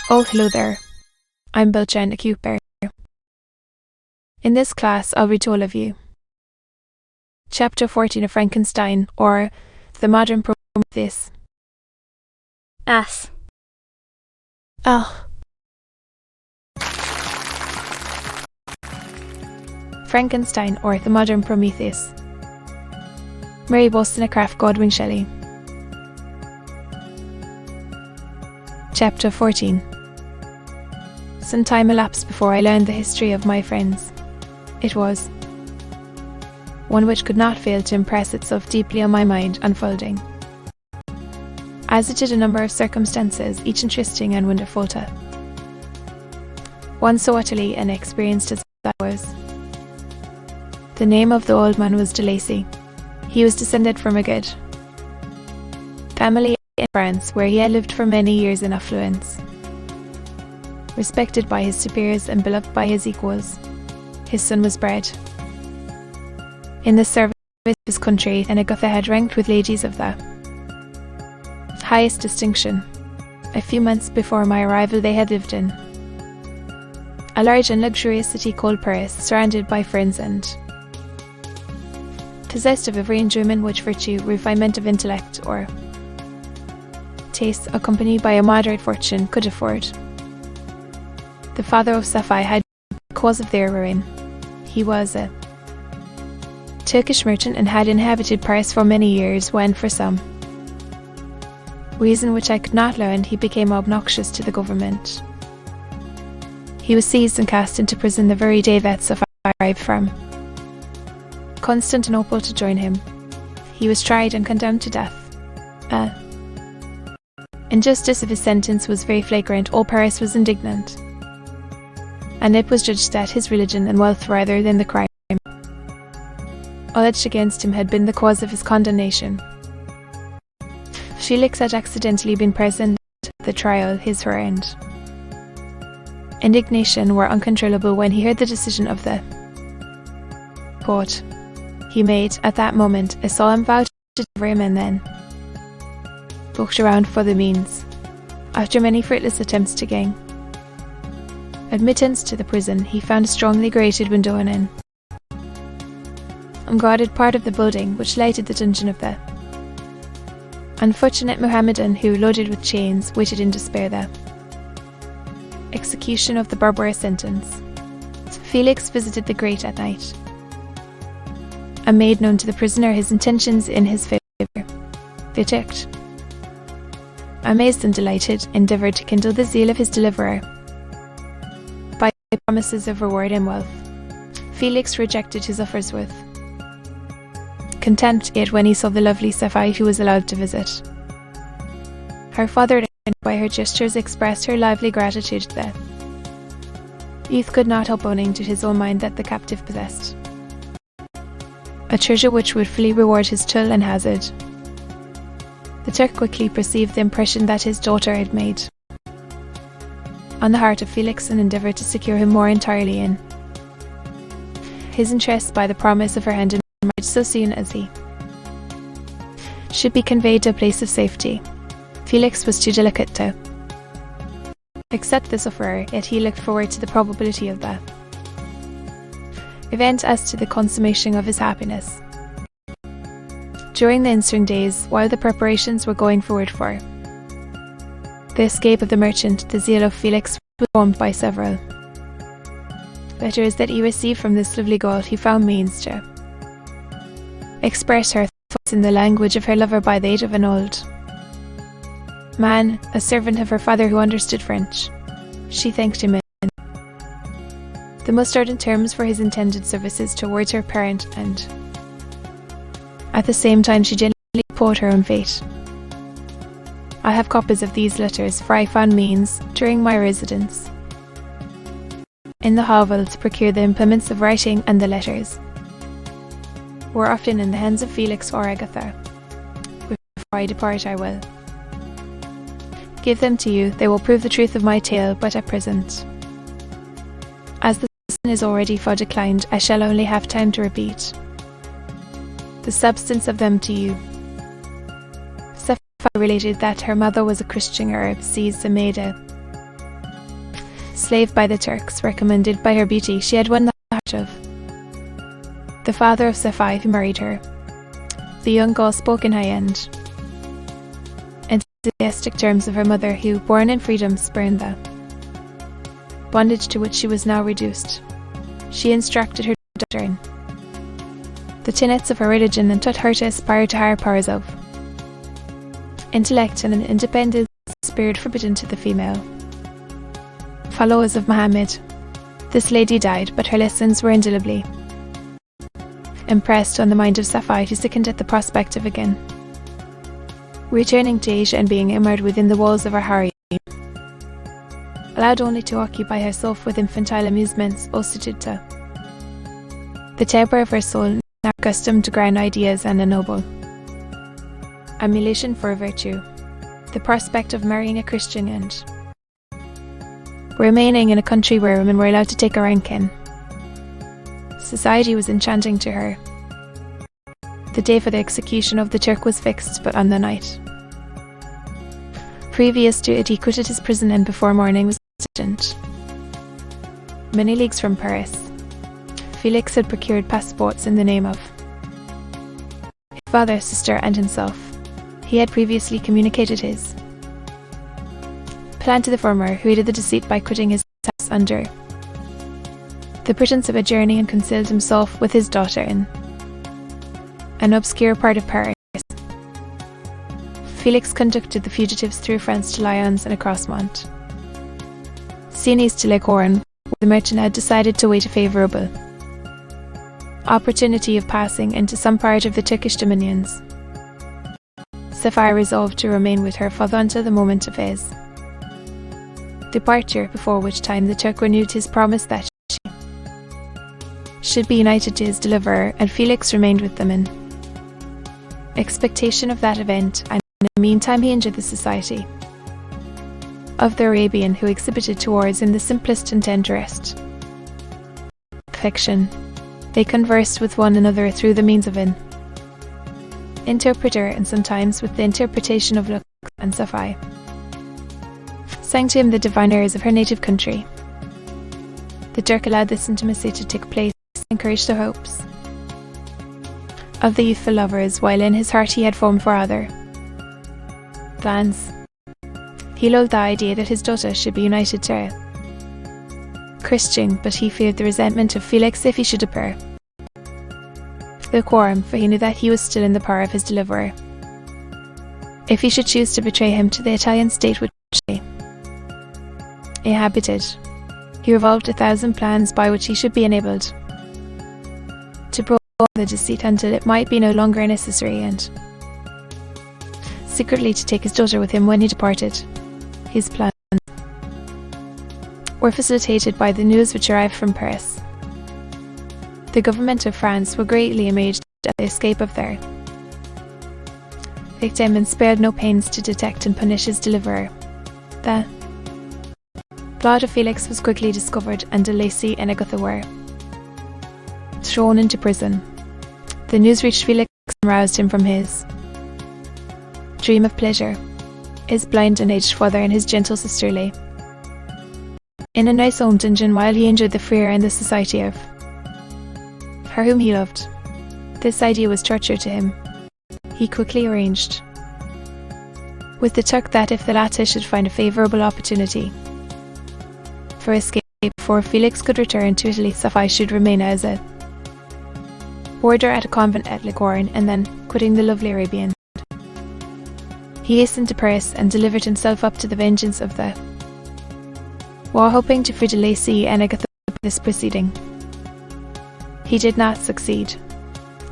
Oh, hello there. I'm Belchen Cooper. In this class, I'll read to all of you Chapter 14 of Frankenstein, or The Modern Prometheus. Ass. Oh. Frankenstein, or The Modern Prometheus. Mary Wollstonecraft Godwin Shelley. Chapter 14. Some time elapsed before I learned the history of my friends. It was one which could not fail to impress itself deeply on my mind, unfolding, as it did a number of circumstances, each interesting and wonderful to one so utterly inexperienced as I was. The name of the old man was de Lacy. He was descended from a good family in France, where he had lived for many years in affluence. Respected by his superiors and beloved by his equals, his son was bred in the service of his country, and Agatha had ranked with ladies of the highest distinction. A few months before my arrival they had lived in a large and luxurious city called Paris, surrounded by friends and possessed of every enjoyment which virtue, refinement of intellect, or taste, accompanied by a moderate fortune, could afford. The father of Sapphi had been the cause of their ruin. He was a Turkish merchant and had inhabited Paris for many years when, for some reason which I could not learn, he became obnoxious to the government. He was seized and cast into prison the very day that Sapphi arrived from Constantinople to join him. He was tried and condemned to death. Injustice of his sentence was very flagrant. All Paris was indignant, and it was judged that his religion and wealth, rather than the crime alleged against him, had been the cause of his condemnation. Felix had accidentally been present at the trial. Her and indignation were uncontrollable when he heard the decision of the court. He made, at that moment, a solemn vow to deliver him, and then looked around for the means, after many fruitless attempts to gain admittance to the prison. He found a strongly grated window in an unguarded part of the building, which lighted the dungeon of the unfortunate Mohammedan who, loaded with chains, waited in despair the execution of the barbarous sentence. Felix visited the grate at night and made known to the prisoner his intentions in his favour. The detective, amazed and delighted, endeavoured to kindle the zeal of his deliverer by promises of reward and wealth. Felix rejected his offers with contempt, yet when he saw the lovely Sapphi he was allowed to visit, her father, by her gestures, expressed her lively gratitude. The youth could not help owning to his own mind that the captive possessed a treasure which would fully reward his toil and hazard. The Turk quickly perceived the impression that his daughter had made on the heart of Felix, and endeavoured to secure him more entirely in his interests by the promise of her hand in marriage so soon as he should be conveyed to a place of safety. Felix was too delicate to accept this offer, yet he looked forward to the probability of the event as to the consummation of his happiness. During the ensuing days, while the preparations were going forward for the escape of the merchant, the zeal of Felix was warmed by several letters that he received from this lovely girl. He found means to express her thoughts in the language of her lover by the aid of an old man, a servant of her father who understood French. She thanked him in the most ardent terms for his intended services towards her parent, and at the same time she gently poured her own fate. I have copies of these letters, for I found means, during my residence in the hovel, to procure the implements of writing, and the letters were often in the hands of Felix or Agatha. Before I depart, I will give them to you. They will prove the truth of my tale, but at present, as the season is already far declined, I shall only have time to repeat the substance of them to you. Sapphi related that her mother was a Christian Arab, seized and made a Slaved by the Turks, recommended by her beauty, she had won the heart of the father of Sapphi, who married her. The young Gaul spoke in high end, enthusiastic terms of her mother, who, born in freedom, spurned the bondage to which she was now reduced. She instructed her daughter in the tenets of her religion and taught her to aspire to higher powers of intellect and an independent spirit forbidden to the female followers of Muhammad. This lady died, but her lessons were indelibly impressed on the mind of Sapphi, who sickened at the prospect of again returning to Asia and being immersed within the walls of her harem, allowed only to occupy herself with infantile amusements, ulcerated to the temper of her soul, now accustomed to grand ideas and a noble emulation for virtue. The prospect of marrying a Christian and remaining in a country where women were allowed to take a rank in society was enchanting to her. The day for the execution of the Turk was fixed, but on the night previous to it he quitted his prison, and before morning was distant. Many leagues from Paris, Felix had procured passports in the name of his father, sister, and himself. He had previously communicated his plan to the former, who aided the deceit by quitting his house under the pretence of a journey, and concealed himself with his daughter in an obscure part of Paris. Felix conducted the fugitives through France to Lyons and across Mont Cenis to Lake Oran, where the merchant had decided to wait a favourable opportunity of passing into some part of the Turkish dominions. Sapphi resolved to remain with her father until the moment of his departure, before which time the Turk renewed his promise that she should be united to his deliverer, and Felix remained with them in expectation of that event, and in the meantime he enjoyed the society of the Arabian, who exhibited towards him the simplest and tenderest affection. They conversed with one another through the means of an interpreter, and sometimes with the interpretation of looks, and Sapphi sang to him the divine airs of her native country. The Turk allowed this intimacy to take place, and encouraged the hopes of the youthful lovers, while in his heart he had formed for other plans. He loved the idea that his daughter should be united to a Christian, but he feared the resentment of Felix if he should appear the quorum, for he knew that he was still in the power of his deliverer. If he should choose to betray him to the Italian state which they inhabited, he revolved 1,000 plans by which he should be enabled to prolong the deceit until it might be no longer necessary, and secretly to take his daughter with him when he departed. His plans were facilitated by the news which arrived from Paris. The government of France were greatly amazed at the escape of their victim, and spared no pains to detect and punish his deliverer. The plot of Felix was quickly discovered, and de Lacy and Agatha were thrown into prison. The news reached Felix and roused him from his dream of pleasure. His blind and aged father and his gentle sister lay in a nice home dungeon, while he enjoyed the free air and the society of her whom he loved. This idea was torture to him. He quickly arranged with the Turk that if the latter should find a favourable opportunity for escape before Felix could return to Italy, Sapphi should remain as a boarder at a convent at Lake Oran, and then, quitting the lovely Arabian, he hastened to Paris and delivered himself up to the vengeance of the war, hoping to free de Lacy and Agatha by this proceeding. He did not succeed.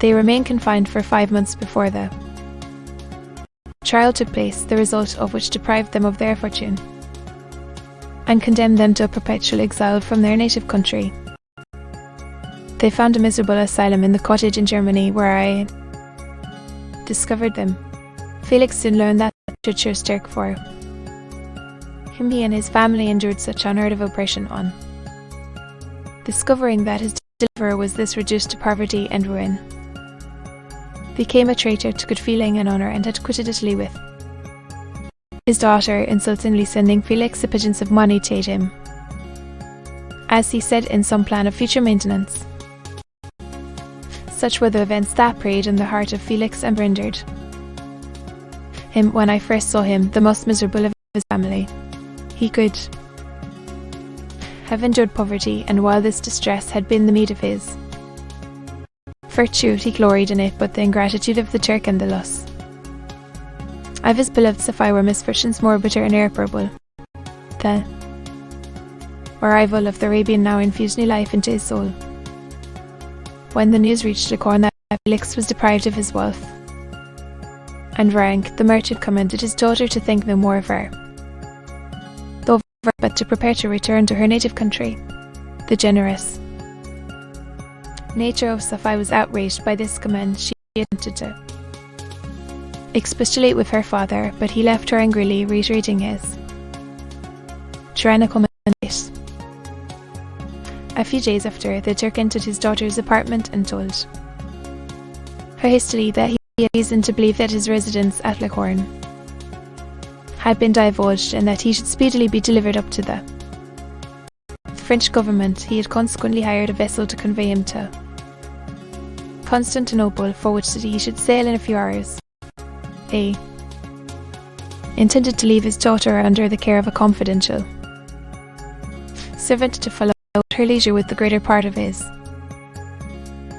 They remained confined for 5 months before the trial took place, the result of which deprived them of their fortune and condemned them to a perpetual exile from their native country. They found a miserable asylum in the cottage in Germany, where I discovered them. Felix soon learned that the Church Turk, for whom he and his family endured such unheard of oppression, on discovering that his deliverer was thus reduced to poverty and ruin, became a traitor to good feeling and honour, and had quitted Italy with his daughter, insultingly sending Felix a pittance of money to aid him as he said in some plan of future maintenance. Such were the events that preyed on the heart of Felix and rendered him, when I first saw him, the most miserable of his family. He could have endured poverty, and while this distress had been the meed of his virtue, he gloried in it, but the ingratitude of the Turk and the loss of his beloved Sapphi were misfortunes more bitter and irreparable. The arrival of the Arabian now infused new life into his soul. When the news reached Licorne that Felix was deprived of his wealth and rank, the merchant commanded his daughter to think no more of her, but to prepare to return to her native country. The generous nature of Sapphi was outraged by this command. She attempted to expostulate with her father, but he left her angrily, reiterating his tyrannical mandate. A few days after, the Turk entered his daughter's apartment and told her hastily that he had reason to believe that his residence at Licorne had been divulged, and that he should speedily be delivered up to the French government. He had consequently hired a vessel to convey him to Constantinople, for which city he should sail in a few hours. He intended to leave his daughter under the care of a confidential servant to follow at her leisure with the greater part of his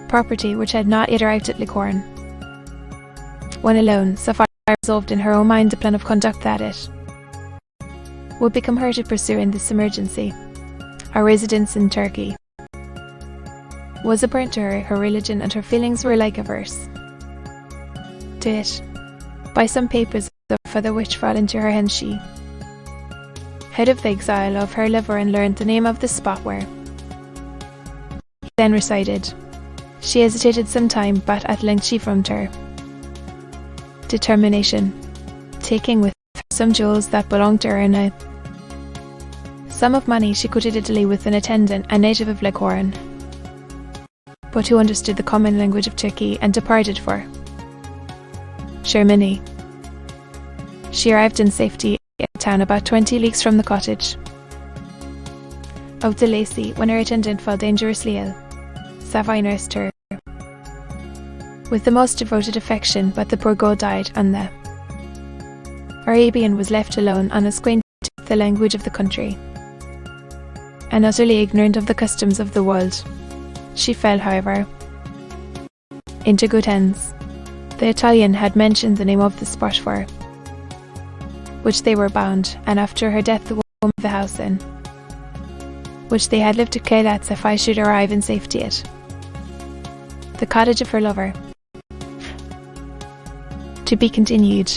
property, which had not yet arrived at Licorne. When alone, Sapphi resolved in her own mind a plan of conduct that it would become her to pursue in this emergency. Her residence in Turkey was apparent to her. Her religion and her feelings were alike averse to it. By some papers for the which fell into her hands, she heard of the exile of her lover and learned the name of the spot where he then resided. She hesitated some time, but at length she formed her determination, taking with her some jewels that belonged to her and a sum of money. She quitted Italy with an attendant, a native of Licorne, but who understood the common language of Turkey, and departed for Germany. She arrived in safety in a town about 20 leagues from the cottage of de Lacy, when her attendant fell dangerously ill. Sapphi nursed her with the most devoted affection, but the poor girl died, and the Arabian was left alone, unacquainted with the language of the country, and utterly ignorant of the customs of the world. She fell, however, into good hands. The Italian had mentioned the name of the spot for which they were bound, and after her death the woman of the house in which they had lived declared that Sapphi should arrive in safety at the cottage of her lover. To be continued.